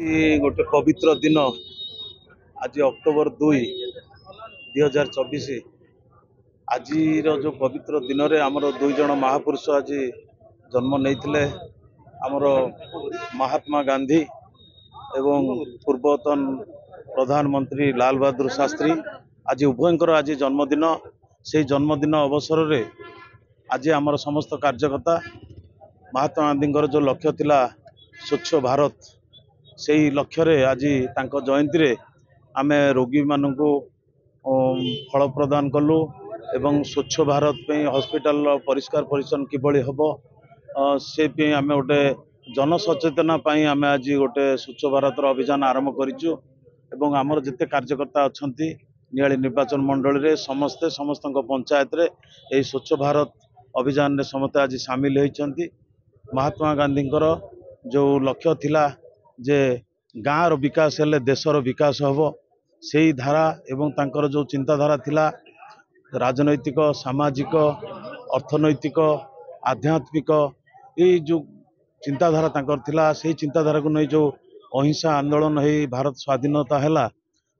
गोटे पवित्र दिन आज अक्टोबर 2, 2024 आज जो पवित्र दिन में आमर दुई जन महापुरुष आज जन्म नहीं आमर महात्मा गांधी एवं पूर्वतन प्रधानमंत्री लाल बहादुर शास्त्री आज उभयंकर आज जन्मदिन से जन्मदिन अवसर रे आज आमर समस्त कार्यकर्ता महात्मा गांधी जो लक्ष्य थिला स्वच्छ भारत से ही लक्ष्य रे आज तांको जयंती रे आमे रोगी मानू फल प्रदान कलु एवं स्वच्छ भारत पे हॉस्पिटल परिष्कार परिच्छन्न किभली हम से आमे गोटे जनसचेतना आमे आज गोटे स्वच्छ भारत अभियान आरंभ करिचु एवं आमर जिते कार्यकर्ता अछंती नियाली निर्वाचन मंडल रे समस्ते समस्त पंचायत रे यही स्वच्छ भारत अभियान रे समस्ते आज सामिल होइछंती। महात्मा गांधी जो लक्ष्य थिला जे गाँव विकास हेले देशर विकास हम से ही धारा एवं तांकर जो चिंताधारा थिला राजनैतिक सामाजिक अर्थनैतिक आध्यात्मिक ये जो चिंताधारा तांकर थिला से चिंताधारा को नहीं जो अहिंसा आंदोलन है भारत स्वाधीनता है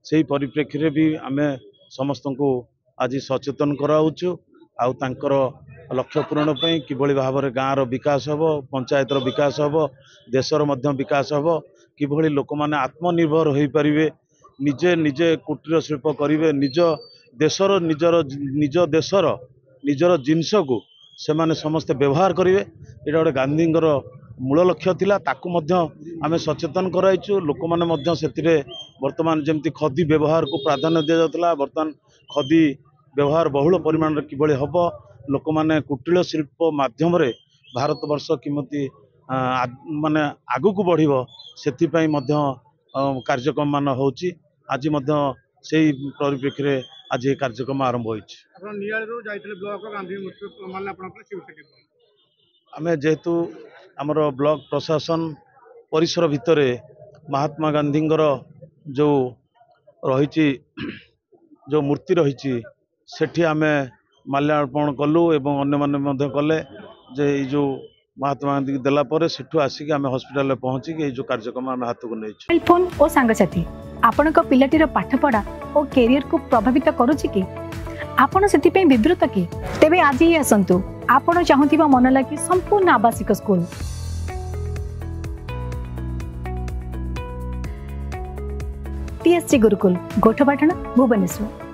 से परिप्रेक्षी रे भी आमे समस्त को आज सचेतन कराऊचु आउ तांकर लक्ष्य पूरण पे किभली भाव में गाँव विकास हम पंचायतर विकास हम देशर मध्य विकास हम किभली लोक माने आत्मनिर्भर हो पारिबे निजे निजे कुटीर शिल्प करिवे निज देशर निजर जिनस को से माने समस्ते व्यवहार करिवे एटा गोटे गांधींकर मूल लक्ष्य थिला ताकू मध्य आमे सचेतन कराइछु लोक माने मध्य सेतिरे वर्तमान जेमती खदी व्यवहार को प्राधान्य दिया जातला वर्तमान खदी व्यवहार बहुल परिमाण रे किभली हबो लोक माने कुटीर शिल्प माध्यम रे भारत वर्ष किमती माने आगु को बढ़िबो सेति मध्य कार्यक्रम मान होची आज मध्य से परिप्रेक्षी रे आज ये कार्यक्रम आरंभ होइछ। आमे जेहेतु आमर ब्लॉक प्रशासन परिसर भितर महात्मा गांधी जो रही जो मूर्ति रही सेठी आमे माल्यार्पण कलु एवं अन्य माने कले जे जो महात्मा गांधी देला परे सेठु आसिक आमे हॉस्पिटल में पहुंची के जो कार्यक्रम आमे हाथ को नै छी। फोन ओ सांगसाथी आपन को पिलाटीर पाठ पढ़ा और कैरियर को प्रभावित करूची कि आपन सेति पे विब्रत कि तेबे आज ही आसंतु आपन चाहूतिबा मन लागी संपूर्ण आवासिक स्कूल TSC गुरुकुल गोठपाटण भुवनेश्वर।